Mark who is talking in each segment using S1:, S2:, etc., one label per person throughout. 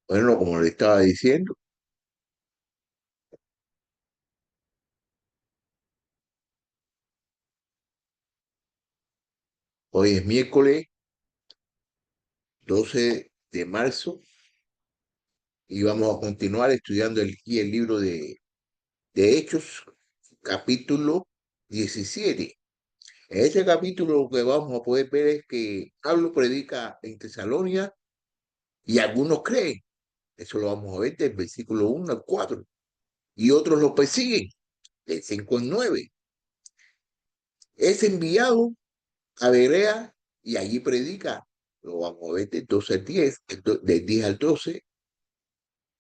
S1: Bueno, como le estaba diciendo, hoy es miércoles 12 de marzo y vamos a continuar estudiando aquí el libro de Hechos, capítulo 17. En este capítulo lo que vamos a poder ver es que Pablo predica en Tesalónica y algunos creen. Eso lo vamos a ver del versículo 1 al 4. Y otros lo persiguen, del 5 al 9. Es enviado a Berea y allí predica. Lo vamos a ver del 12 al 10, del 10 al 12,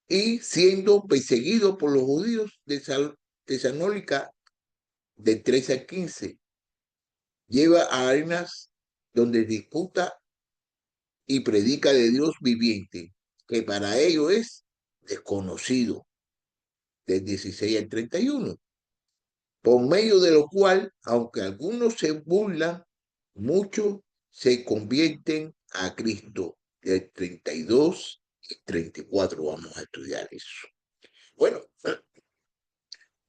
S1: y siendo perseguido por los judíos de Tesalónica del 13 al 15, lleva a Arenas donde disputa y predica de Dios viviente, que para ello es desconocido, del 16 al 31, por medio de lo cual, aunque algunos se burlan, muchos se convierten a Cristo. Del 32 y 34 vamos a estudiar eso. Bueno,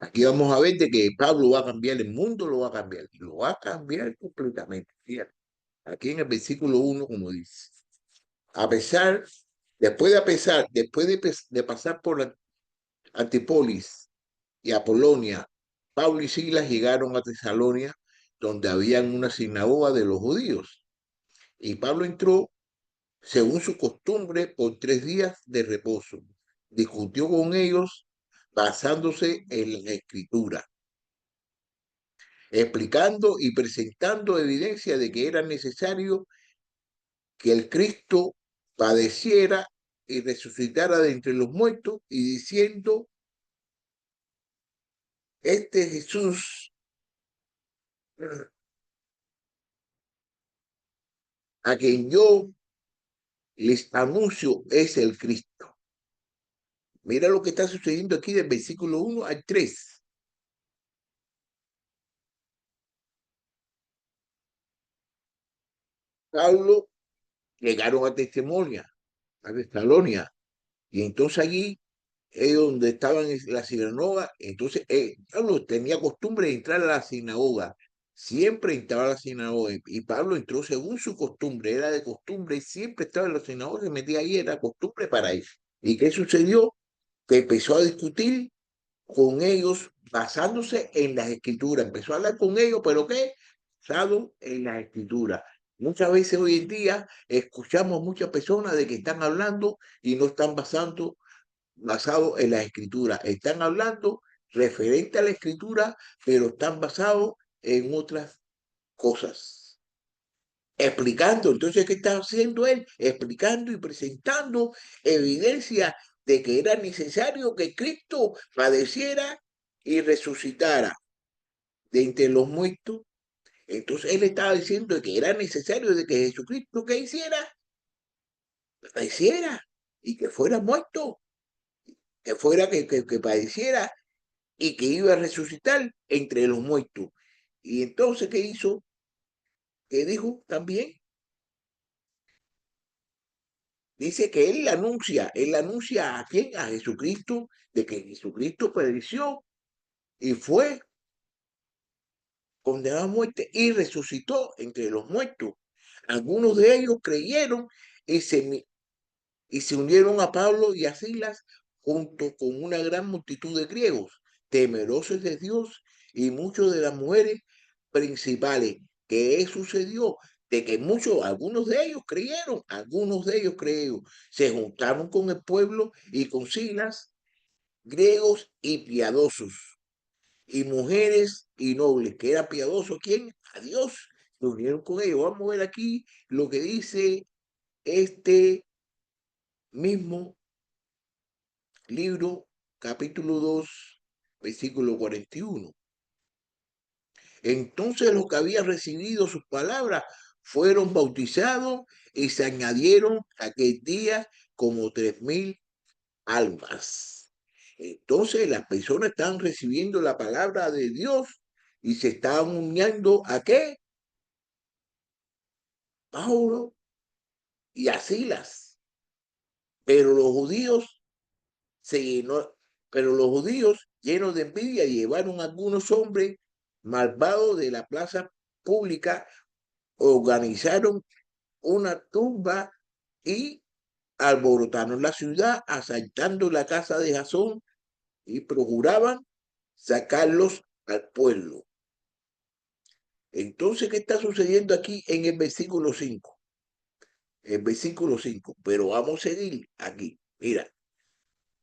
S1: aquí vamos a ver de que Pablo va a cambiar el mundo, lo va a cambiar completamente. Fíjate, aquí en el versículo 1, como dice, a pesar, después de pasar por la Antipolis y Apolonia, Pablo y Silas llegaron a Tesalónica, donde habían una sinagoga de los judíos. Y Pablo entró, según su costumbre, por 3 días de reposo. Discutió con ellos basándose en la escritura, explicando y presentando evidencia de que era necesario que el Cristo padeciera y resucitara de entre los muertos, y diciendo, este Jesús a quien yo les anuncio es el Cristo. Mira lo que está sucediendo aquí del versículo 1 al 3. Pablo llegaron a Tesalónica, y entonces allí donde estaban en la sinagoga. Entonces Pablo tenía costumbre de entrar a la sinagoga, siempre entraba a la sinagoga, y Pablo entró según su costumbre, era de costumbre, siempre estaba en la sinagoga, se metía ahí, era costumbre para él. ¿Y qué sucedió? Que empezó a discutir con ellos basándose en las escrituras, empezó a hablar con ellos, pero ¿qué? Basado en las escrituras. Muchas veces hoy en día escuchamos muchas personas de que están hablando y no están basado en la escritura. Están hablando referente a la escritura, pero están basados en otras cosas. Explicando, entonces, ¿qué está haciendo él? Explicando y presentando evidencia de que era necesario que Cristo padeciera y resucitara de entre los muertos. Entonces él estaba diciendo que era necesario de que Jesucristo que hiciera, padeciera y que fuera muerto, que fuera que padeciera y que iba a resucitar entre los muertos. Y entonces, ¿qué hizo? ¿Qué dijo también? Dice que él anuncia a quién, a Jesucristo, de que Jesucristo padeció y fue condenado a muerte y resucitó entre los muertos. Algunos de ellos creyeron y y se unieron a Pablo y a Silas junto con una gran multitud de griegos, temerosos de Dios, y muchos de las mujeres principales. ¿Qué sucedió? De que algunos de ellos creyeron, se juntaron con el pueblo y con Silas, griegos y piadosos, y mujeres y nobles, que era piadoso, ¿quién? A Dios, se unieron con ellos. Vamos a ver aquí lo que dice este mismo libro, capítulo 2, versículo 41. Entonces los que habían recibido sus palabras fueron bautizados y se añadieron aquel día como 3,000 almas. Entonces las personas están recibiendo la palabra de Dios y se estaban uniendo a qué? Paulo y a Silas. Pero los judíos se llenó, pero los judíos, llenos de envidia, llevaron a algunos hombres malvados de la plaza pública, organizaron una tumba y alborotaron la ciudad, asaltando la casa de Jasón y procuraban sacarlos al pueblo. Entonces, ¿qué está sucediendo aquí en el versículo 5? El versículo 5, pero vamos a seguir aquí. Mira,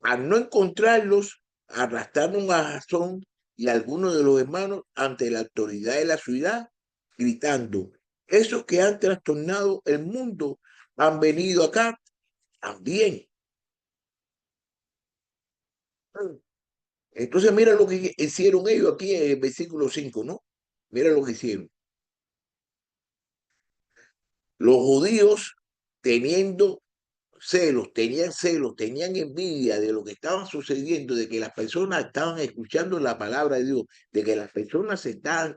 S1: al no encontrarlos, arrastraron a Jasón y a algunos de los hermanos ante la autoridad de la ciudad, gritando, esos que han trastornado el mundo han venido acá también. Entonces mira lo que hicieron ellos aquí en el versículo 5, ¿no? Mira lo que hicieron. Los judíos teniendo tenían celos, tenían envidia de lo que estaba sucediendo, de que las personas estaban escuchando la palabra de Dios, de que las personas se estaban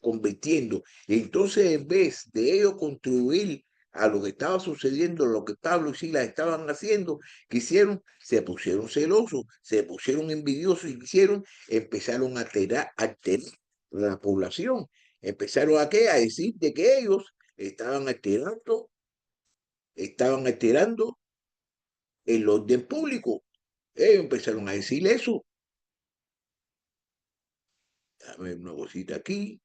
S1: convirtiendo. Y entonces, en vez de ellos contribuir a lo que estaba sucediendo, lo que Pablo y Silas estaban haciendo, quisieron, se pusieron celosos, se pusieron envidiosos y quisieron, empezaron a alterar la población. Empezaron a, ¿qué? A decir de que ellos estaban alterando el orden público. Ellos empezaron a decir eso. Dame una cosita aquí.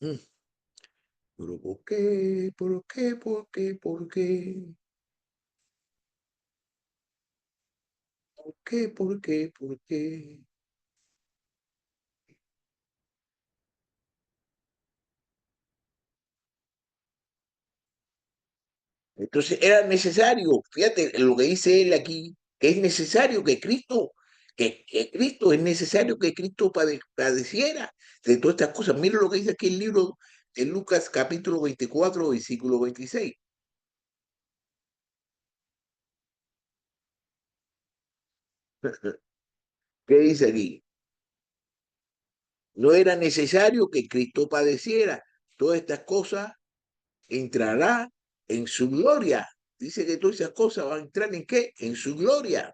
S1: Mm. Pero ¿por qué? ¿Por qué? ¿Por qué? ¿Por qué? ¿Por qué? ¿Por qué? ¿Por qué? Entonces era necesario, fíjate lo que dice él aquí, que es necesario que Cristo, es necesario que Cristo padeciera de todas estas cosas. Mira lo que dice aquí el libro de Lucas capítulo 24, versículo 26. ¿Qué dice aquí? No era necesario que Cristo padeciera todas estas cosas, entrará en su gloria. Dice que todas esas cosas van a entrar en qué? En su gloria.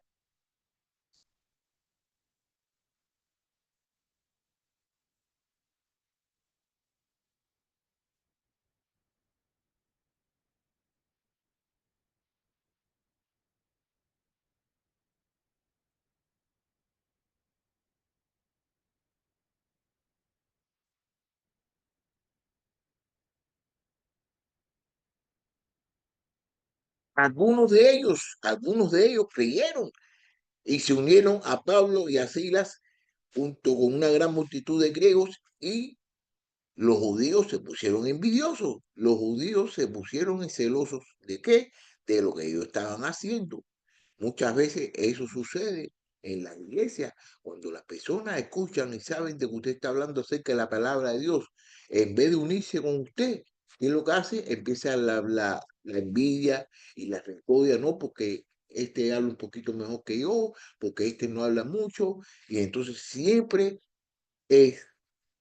S1: Algunos de ellos creyeron y se unieron a Pablo y a Silas junto con una gran multitud de griegos y los judíos se pusieron envidiosos, los judíos se pusieron celosos. ¿De qué? De lo que ellos estaban haciendo. Muchas veces eso sucede en la iglesia, cuando las personas escuchan y saben de que usted está hablando acerca de la palabra de Dios, en vez de unirse con usted, ¿qué es lo que hace? Empieza la envidia y la rencor, no, porque este habla un poquito mejor que yo, porque este no habla mucho, y entonces siempre es,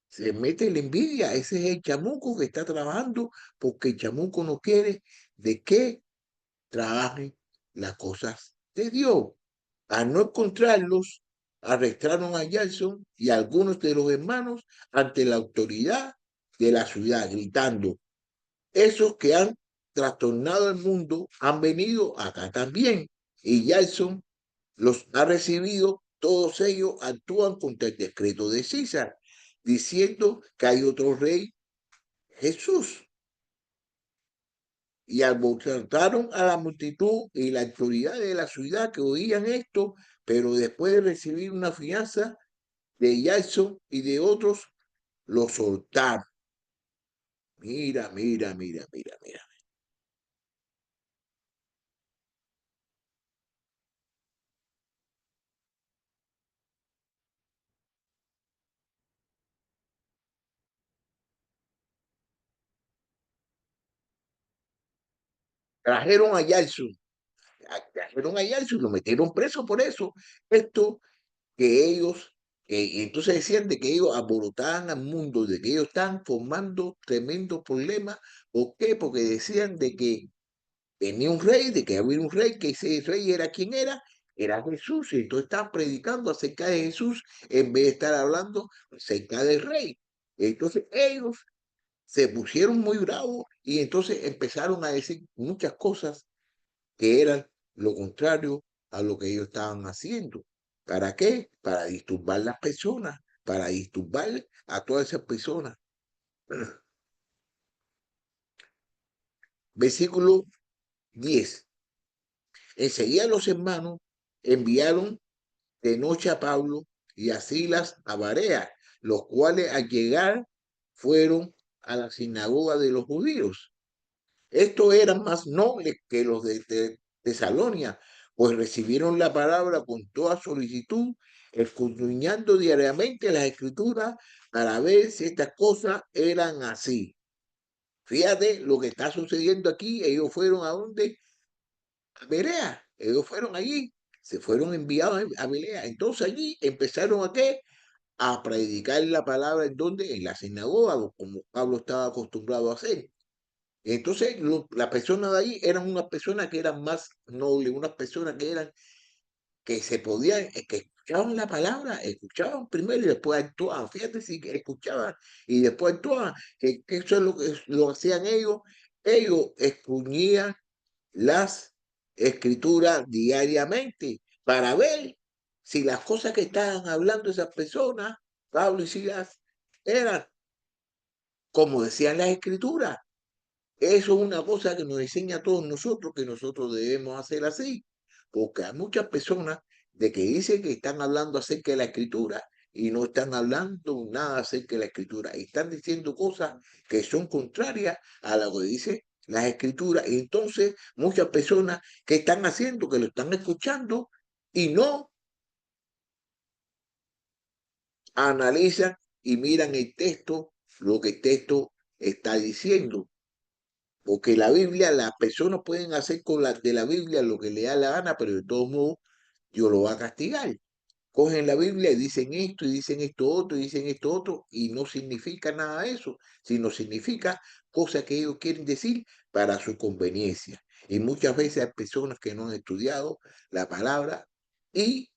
S1: se mete la envidia. Ese es el chamuco que está trabajando, porque el chamuco no quiere de que trabajen las cosas de Dios. Al no encontrarlos, arrestaron a Jackson y a algunos de los hermanos ante la autoridad de la ciudad, gritando, esos que han trastornado el mundo han venido acá también. Y Jackson los ha recibido, todos ellos actúan contra el decreto de César, diciendo que hay otro rey, Jesús. Y alborotaron a la multitud y la autoridad de la ciudad que oían esto, pero después de recibir una fianza de Jackson y de otros, lo soltaron. Mira, mira, mira, mira, mira. Trajeron a Jackson, lo metieron preso por eso. Esto que ellos Y entonces decían de que ellos alborotaban al mundo, de que ellos estaban formando tremendos problemas. ¿Por qué? Porque decían de que venía un rey, de que había un rey, que ese rey era quien era Jesús. Y entonces estaban predicando acerca de Jesús en vez de estar hablando acerca del rey. Entonces ellos se pusieron muy bravos y entonces empezaron a decir muchas cosas que eran lo contrario a lo que ellos estaban haciendo. ¿Para qué? Para disturbar las personas, para disturbar a todas esas personas. Versículo 10. Enseguida los hermanos enviaron de noche a Pablo y a Silas a Barea, los cuales al llegar fueron a la sinagoga de los judíos. Estos eran más nobles que los de Tesalonia, pues recibieron la palabra con toda solicitud, escudriñando diariamente las escrituras para ver si estas cosas eran así. Fíjate lo que está sucediendo aquí. Ellos fueron a donde? A Berea. Ellos fueron allí. Se fueron enviados a Berea. Entonces allí empezaron a qué? A predicar la palabra en donde? En la sinagoga, como Pablo estaba acostumbrado a hacer. Entonces, las personas de ahí eran unas personas que eran más nobles, unas personas que eran, que se podían, que escuchaban la palabra, escuchaban primero y después actuaban. Fíjate si escuchaban y después actuaban, que eso es lo que lo hacían ellos. Ellos escudriñaban las escrituras diariamente para ver si las cosas que estaban hablando esas personas, Pablo y Silas, eran como decían las escrituras. Eso es una cosa que nos enseña a todos nosotros que nosotros debemos hacer así, porque hay muchas personas de que dicen que están hablando acerca de la escritura y no están hablando nada acerca de la escritura, y están diciendo cosas que son contrarias a lo que dice las escrituras. Y entonces muchas personas que están haciendo, que lo están escuchando y no analizan y miran el texto, lo que el texto está diciendo. Porque la Biblia, las personas pueden hacer con la de la Biblia lo que le da la gana, pero de todos modos Dios lo va a castigar. Cogen la Biblia y dicen esto otro, y dicen esto otro, y no significa nada de eso, sino significa cosas que ellos quieren decir para su conveniencia. Y muchas veces hay personas que no han estudiado la palabra y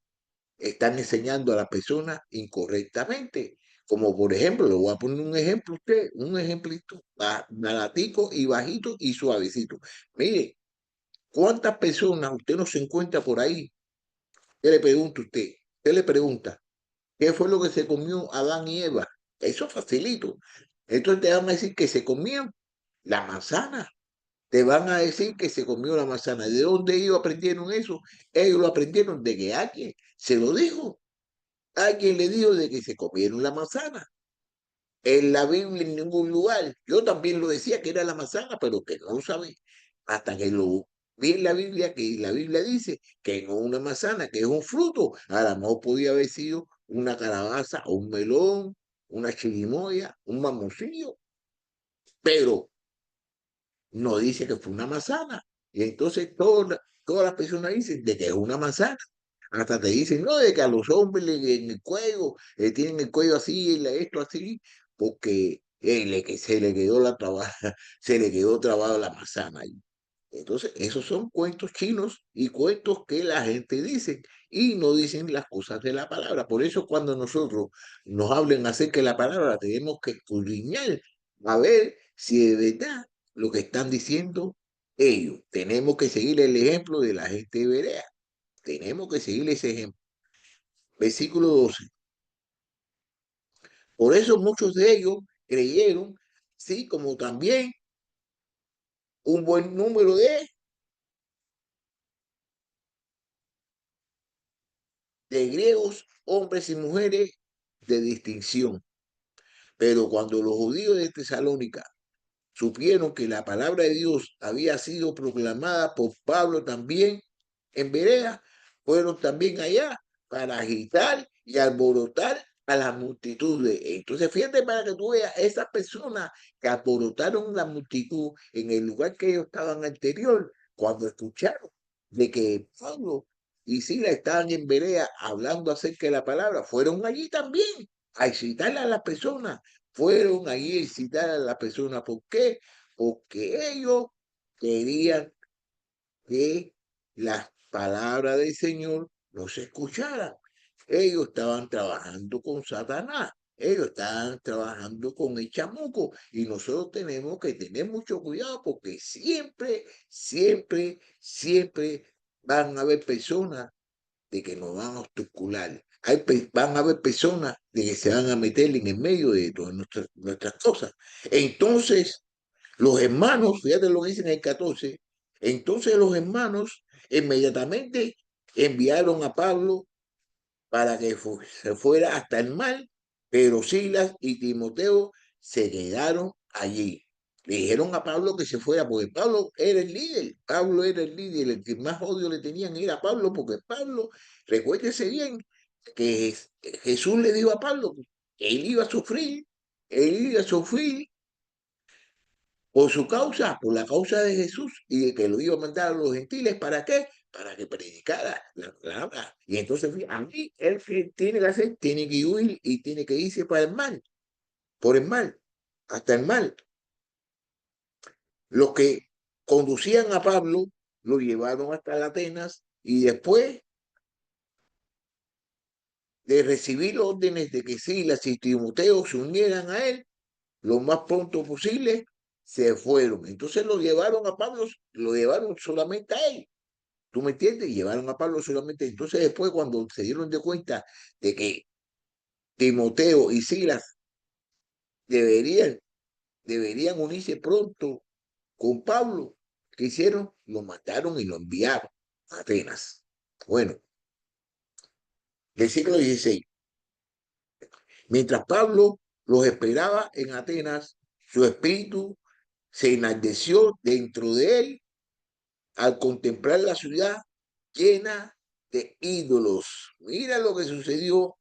S1: están enseñando a la persona incorrectamente. Como por ejemplo, le voy a poner un ejemplo a usted, un ejemplito, baratico y bajito y suavecito. Mire, ¿cuántas personas usted no se encuentra por ahí? ¿Qué le pregunta usted? ¿Qué le pregunta? ¿Qué fue lo que se comió Adán y Eva? Eso es facilito. Entonces te van a decir que se comían la manzana. Te van a decir que se comió la manzana. ¿De dónde ellos aprendieron eso? Ellos lo aprendieron de que alguien se lo dijo. Alguien le dijo de que se comieron la manzana. En la Biblia, en ningún lugar. Yo también lo decía que era la manzana, pero que no lo sabía. Hasta que lo vi en la Biblia, que la Biblia dice que no es una manzana, que es un fruto. A lo mejor podía haber sido una calabaza, o un melón, una chirimoya, un mamoncillo, pero no dice que fue una manzana. Y entonces todas las personas dicen de que es una manzana. Hasta te dicen, no, de que a los hombres en el cuello, tienen el cuello así, esto así, porque que se le quedó se le quedó trabado la manzana ahí. Entonces, esos son cuentos chinos y cuentos que la gente dice y no dicen las cosas de la palabra. Por eso cuando nosotros nos hablen acerca de la palabra, tenemos que escudriñar a ver si de verdad lo que están diciendo ellos. Tenemos que seguir el ejemplo de la gente de Berea. Tenemos que seguir ese ejemplo. Versículo 12. Por eso muchos de ellos creyeron, sí, como también un buen número de griegos, hombres y mujeres de distinción. Pero cuando los judíos de Tesalónica supieron que la palabra de Dios había sido proclamada por Pablo también en Berea, fueron también allá para agitar y alborotar a la multitud. Entonces, fíjate para que tú veas, esas personas que alborotaron la multitud en el lugar que ellos estaban anterior, cuando escucharon de que Pablo y Sila estaban en Berea hablando acerca de la palabra, fueron allí también a excitar a las personas, fueron allí a excitar a las personas. ¿Por qué? Porque ellos querían que las palabras del Señor no se escucharan. Ellos estaban trabajando con Satanás, ellos estaban trabajando con el chamuco, y nosotros tenemos que tener mucho cuidado porque siempre, siempre, siempre van a haber personas de que nos van a obstacular. Van a haber personas de que se van a meter en el medio de todas nuestras cosas. Entonces, los hermanos, fíjate lo que dice en el 14, entonces los hermanos inmediatamente enviaron a Pablo para que se fuera hasta el mar, pero Silas y Timoteo se quedaron allí. Le dijeron a Pablo que se fuera, porque Pablo era el líder, el que más odio le tenían era Pablo, porque Pablo, recuérdese bien, que Jesús le dijo a Pablo que él iba a sufrir por su causa, por la causa de Jesús, y de que lo iba a mandar a los gentiles. ¿Para qué? Para que predicara la palabra. Y entonces, a mí, él que tiene que hacer, tiene que huir y tiene que irse para el mal, por el mal, hasta el mal. Los que conducían a Pablo lo llevaron hasta las Atenas, y después de recibir órdenes de que Silas y Timoteo se unieran a él lo más pronto posible, se fueron. Entonces lo llevaron a Pablo, lo llevaron solamente a él. ¿Tú me entiendes? Y llevaron a Pablo solamente. Entonces después, cuando se dieron de cuenta de que Timoteo y Silas deberían, deberían unirse pronto con Pablo, ¿qué hicieron? Lo mataron y lo enviaron a Atenas. Bueno, versículo 16. Mientras Pablo los esperaba en Atenas, su espíritu se enardeció dentro de él al contemplar la ciudad llena de ídolos. Mira lo que sucedió.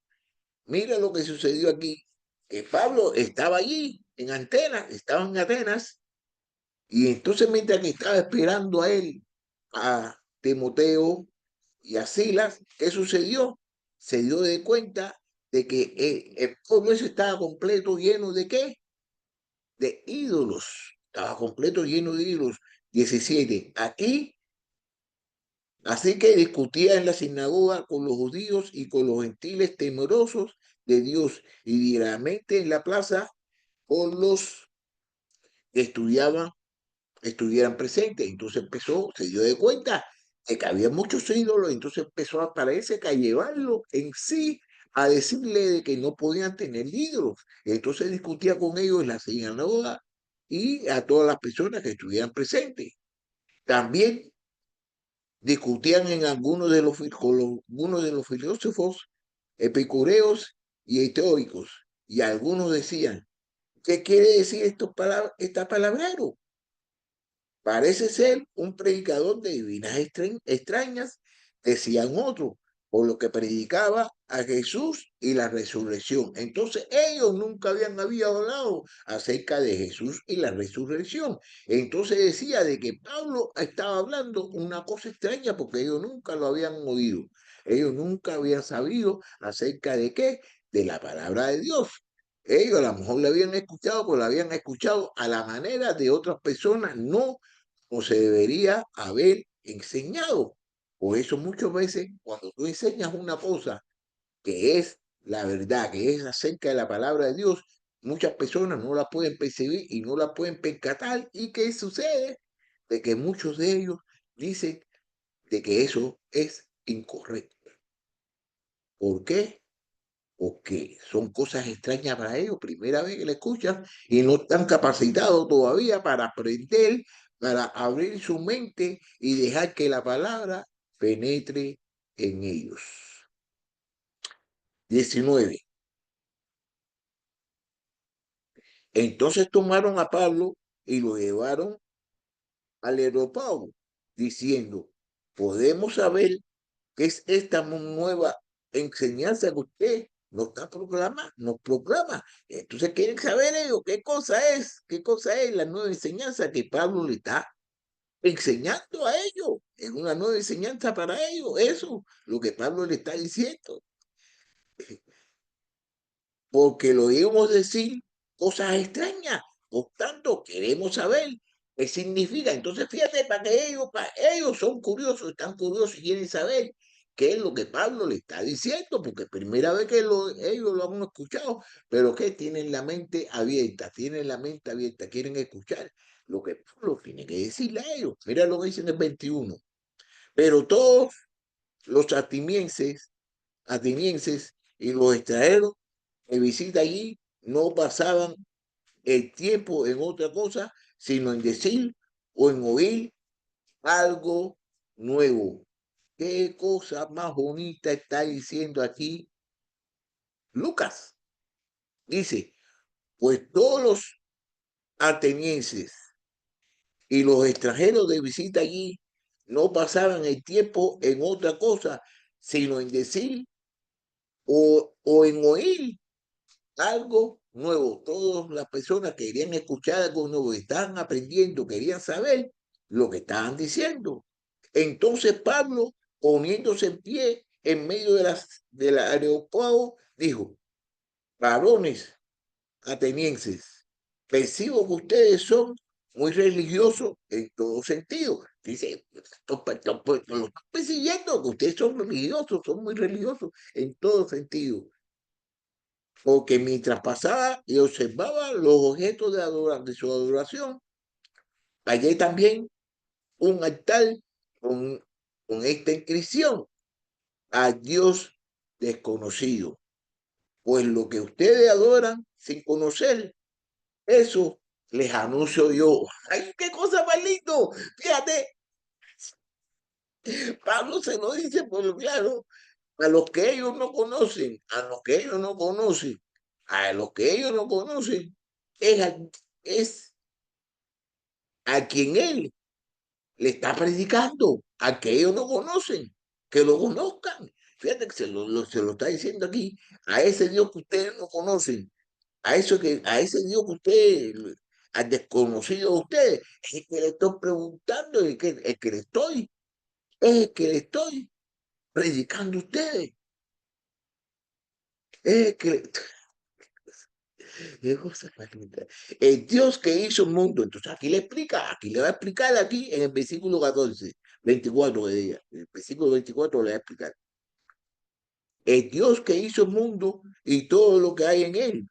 S1: Mira lo que sucedió aquí, que Pablo estaba allí, estaba en Atenas, y entonces mientras que estaba esperando a él, a Timoteo y a Silas, ¿qué sucedió? Se dio de cuenta de que el pueblo ese estaba completo lleno de ¿qué? De ídolos. Estaba completo lleno de ídolos. 17. Aquí, así que discutía en la sinagoga con los judíos y con los gentiles temerosos de Dios, y diariamente en la plaza con los que estuvieran presentes. Entonces se dio de cuenta de que había muchos ídolos, entonces empezó a parece que a llevarlo en sí, a decirle de que no podían tener ídolos. Entonces discutía con ellos en la sinagoga y a todas las personas que estuvieran presentes. También discutían en con algunos de los filósofos epicureos y estoicos, y algunos decían: ¿qué quiere decir esta palabrero? Parece ser un predicador de divinas extrañas, decían otros, por lo que predicaba a Jesús y la resurrección. Entonces ellos nunca habían hablado acerca de Jesús y la resurrección. Entonces decía de que Pablo estaba hablando una cosa extraña porque ellos nunca lo habían oído. Ellos nunca habían sabido acerca de qué, de la palabra de Dios. Ellos a lo mejor la habían escuchado, pero la habían escuchado a la manera de otras personas, no como se debería haber enseñado. Por eso muchas veces cuando tú enseñas una cosa que es la verdad, que es acerca de la palabra de Dios, muchas personas no la pueden percibir y no la pueden percatar. ¿Y qué sucede? De que muchos de ellos dicen de que eso es incorrecto. ¿Por qué? Porque son cosas extrañas para ellos, primera vez que la escuchan, y no están capacitados todavía para aprender, para abrir su mente y dejar que la palabra penetre en ellos. 19. Entonces tomaron a Pablo y lo llevaron al Areópago, diciendo: ¿podemos saber qué es esta nueva enseñanza que usted nos proclama? Entonces quieren saber ellos qué cosa es la nueva enseñanza que Pablo le está enseñando a ellos, es una nueva enseñanza para ellos, eso, lo que Pablo le está diciendo, porque lo oímos decir cosas extrañas, por tanto queremos saber qué significa. Entonces fíjate, para ellos son curiosos, están curiosos y quieren saber qué es lo que Pablo le está diciendo, porque primera vez que ellos lo han escuchado, pero que tienen la mente abierta, quieren escuchar lo que Pablo tiene que decirle a ellos. Mira lo que dice en el 21. Pero todos los atenienses y los extranjeros que visita allí no pasaban el tiempo en otra cosa, sino en decir o en oír algo nuevo. ¿Qué cosa más bonita está diciendo aquí Lucas? Dice, pues todos los atenienses y los extranjeros de visita allí no pasaban el tiempo en otra cosa, sino en decir o en oír algo nuevo. Todas las personas querían escuchar algo nuevo, estaban aprendiendo, querían saber lo que estaban diciendo. Entonces Pablo, poniéndose en pie en medio del areópago, dijo, varones atenienses, percibo que ustedes son muy religiosos en todo sentido. Dice, lo estoy persiguiendo, que ustedes son religiosos, son muy religiosos en todo sentido. Porque mientras pasaba y observaba los objetos de su adoración, hallé también un altar con, con esta inscripción, a Dios desconocido. Pues lo que ustedes adoran sin conocer, eso les anuncio yo. ¡Ay, qué cosa más lindo! Fíjate, Pablo se lo dice por claro, a los que ellos no conocen, a los que ellos no conocen, es a quien él le está predicando, a que ellos no conocen, que lo conozcan. Fíjate que se lo está diciendo aquí, a ese Dios que ustedes no conocen, a ese Dios que ustedes, al desconocido de ustedes, es el que le estoy preguntando, el que le estoy, es el que le estoy predicando a ustedes, es el que el Dios que hizo el mundo. Entonces aquí le explica, aquí le va a explicar aquí en el versículo 14, 24 de ella. El versículo 24 le va a explicar. El Dios que hizo el mundo y todo lo que hay en él,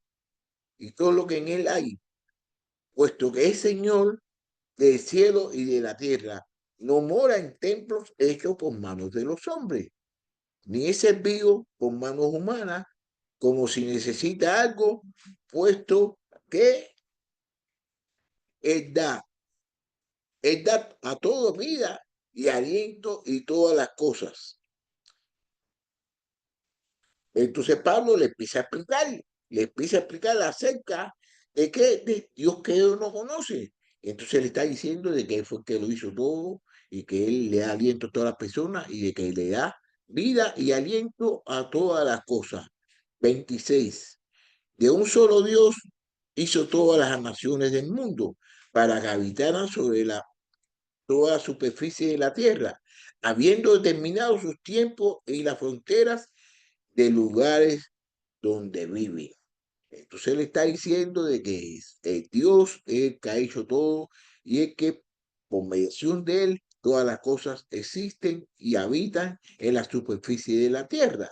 S1: y todo lo que en él hay, puesto que es Señor del cielo y de la tierra, no mora en templos hechos por manos de los hombres, ni es servido por manos humanas, como si necesita algo, puesto que Él da a todo vida y aliento y todas las cosas. Entonces Pablo le empieza a explicar acerca de que de Dios que ellos no conocen. Entonces le está diciendo de que él fue el que lo hizo todo y que él le da aliento a todas las personas y de que le da vida y aliento a todas las cosas. 26. De un solo Dios hizo todas las naciones del mundo para que habitaran sobre toda la superficie de la tierra, habiendo determinado sus tiempos y las fronteras de lugares donde vive. Entonces él está diciendo de que Dios es el que ha hecho todo y es que por mediación de él todas las cosas existen y habitan en la superficie de la tierra.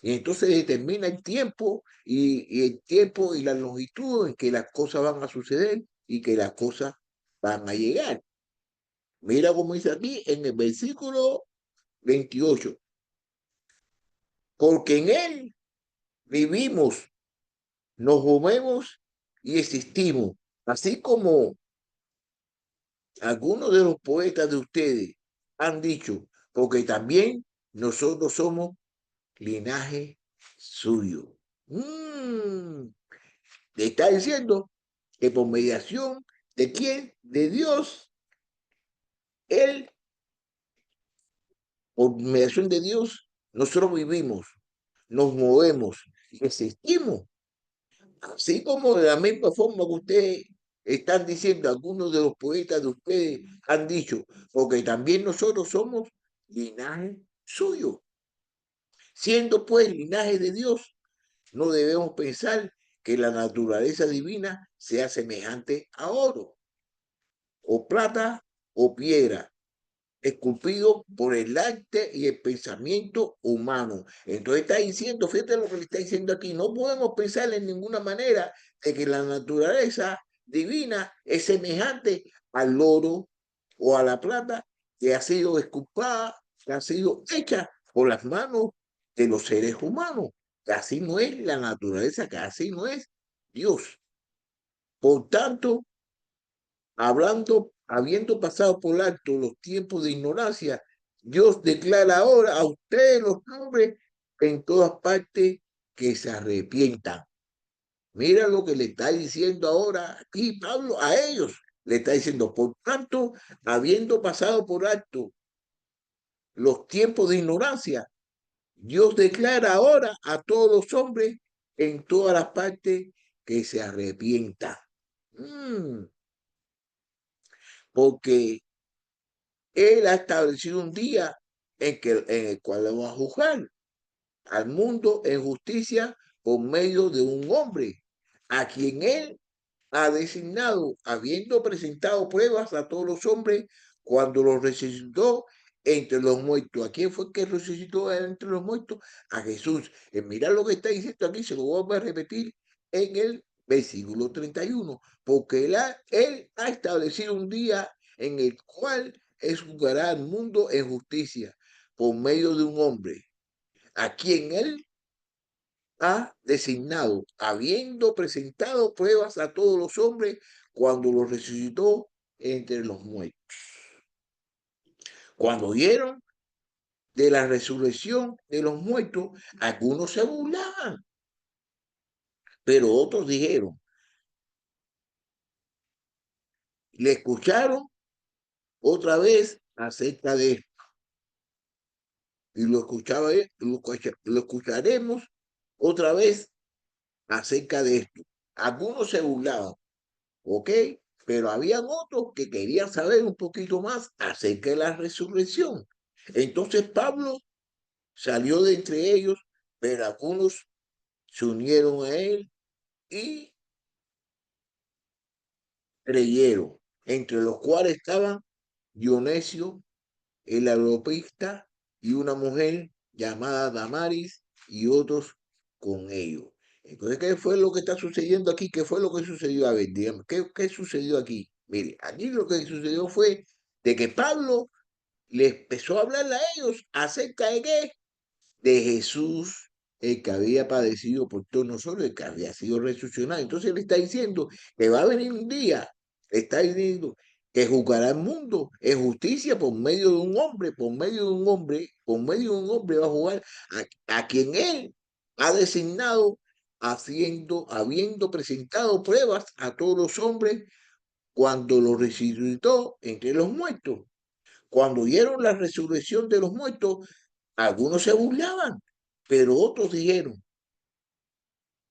S1: Y entonces determina el tiempo y el tiempo y la longitud en que las cosas van a suceder y que las cosas van a llegar. Mira cómo dice aquí en el versículo 28. Porque en él vivimos, nos movemos y existimos. Así como algunos de los poetas de ustedes han dicho, porque también nosotros somos linaje suyo. Le está diciendo que por mediación de quién, de Dios, él, por mediación de Dios, nosotros vivimos, nos movemos y existimos. Así como de la misma forma que usted están diciendo, algunos de los poetas de ustedes han dicho, porque también nosotros somos linaje suyo. Siendo pues linaje de Dios, no debemos pensar que la naturaleza divina sea semejante a oro, o plata, o piedra, esculpido por el arte y el pensamiento humano. Entonces está diciendo, fíjate lo que le está diciendo aquí, no podemos pensar en ninguna manera de que la naturaleza divina es semejante al oro o a la plata que ha sido esculpada, que ha sido hecha por las manos de los seres humanos. Que así no es la naturaleza, que así no es Dios. Por tanto, habiendo pasado por alto los tiempos de ignorancia, Dios declara ahora a ustedes los hombres en todas partes que se arrepientan. Mira lo que le está diciendo ahora aquí Pablo a ellos. Le está diciendo, por tanto, habiendo pasado por alto los tiempos de ignorancia, Dios declara ahora a todos los hombres en todas las partes que se arrepientan. Porque Él ha establecido un día en el cual va a juzgar al mundo en justicia por medio de un hombre, a quien Él ha designado, habiendo presentado pruebas a todos los hombres cuando los resucitó entre los muertos. ¿A quién fue que resucitó entre los muertos? A Jesús. Mira lo que está diciendo aquí, se lo voy a repetir en el versículo 31, porque él ha establecido un día en el cual él juzgará al mundo en justicia por medio de un hombre, a quien él ha designado, habiendo presentado pruebas a todos los hombres cuando los resucitó entre los muertos. Cuando oyeron de la resurrección de los muertos, algunos se burlaban, pero otros dijeron, le escucharon otra vez acerca de esto, y lo escucharemos otra vez acerca de esto. Algunos se burlaban, ¿ok? Pero habían otros que querían saber un poquito más acerca de la resurrección. Entonces Pablo salió de entre ellos, pero algunos se unieron a él y creyeron, entre los cuales estaban Dionisio, el areopagita, y una mujer llamada Damaris, y otros con ellos. Entonces, ¿qué fue lo que está sucediendo aquí? ¿Qué fue lo que sucedió? A ver, digamos, ¿qué sucedió aquí? Mire, aquí lo que sucedió fue de que Pablo le empezó a hablar a ellos acerca de qué, de Jesús, el que había padecido por todos nosotros, el que había sido resucitado. Entonces él está diciendo que va a venir un día, está diciendo que juzgará al mundo en justicia por medio de un hombre, por medio de un hombre, por medio de un hombre va a jugar a quien él ha designado, habiendo presentado pruebas a todos los hombres cuando los resucitó entre los muertos. Cuando oyeron la resurrección de los muertos, algunos se burlaban, pero otros dijeron,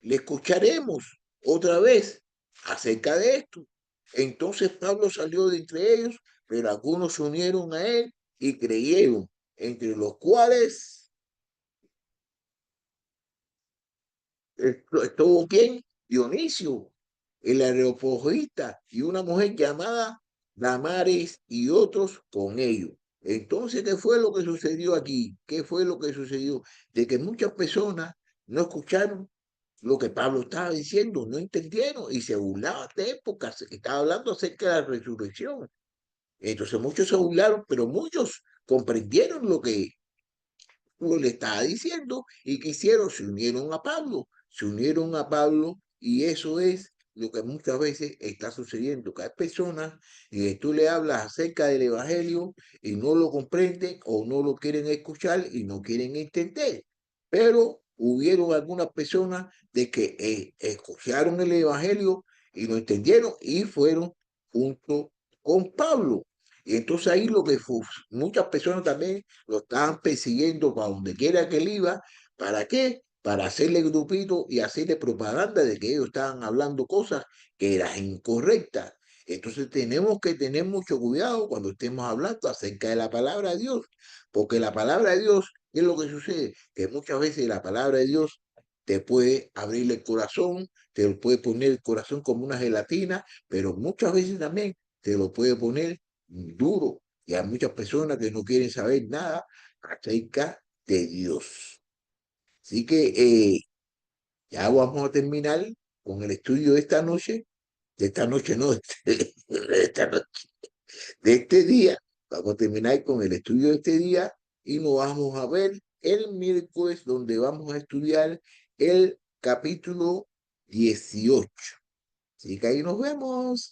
S1: le escucharemos otra vez acerca de esto. Entonces Pablo salió de entre ellos, pero algunos se unieron a él y creyeron, entre los cuales estuvo quién, Dionisio, el areopagita, y una mujer llamada Damaris y otros con ellos. Entonces, ¿qué fue lo que sucedió aquí? ¿Qué fue lo que sucedió? De que muchas personas no escucharon lo que Pablo estaba diciendo, no entendieron y se burlaban de época, estaba hablando acerca de la resurrección. Entonces muchos se burlaron, pero muchos comprendieron lo que le estaba diciendo y que hicieron, se unieron a Pablo y eso es lo que muchas veces está sucediendo, que hay personas y tú le hablas acerca del Evangelio y no lo comprenden o no lo quieren escuchar y no quieren entender. Pero hubieron algunas personas de que escucharon el Evangelio y lo entendieron y fueron junto con Pablo. Y entonces ahí lo que muchas personas también lo estaban persiguiendo para donde quiera que él iba. ¿Para qué? para hacerle grupito y hacerle propaganda de que ellos estaban hablando cosas que eran incorrectas. Entonces tenemos que tener mucho cuidado cuando estemos hablando acerca de la palabra de Dios, porque la palabra de Dios, ¿qué es lo que sucede? Que muchas veces la palabra de Dios te puede abrir el corazón, te lo puede poner el corazón como una gelatina, pero muchas veces también te lo puede poner duro. Y hay muchas personas que no quieren saber nada acerca de Dios. Así que ya vamos a terminar con el estudio de esta noche no, de esta noche, de este día. Vamos a terminar con el estudio de este día y nos vamos a ver el miércoles donde vamos a estudiar el capítulo 18. Así que ahí nos vemos.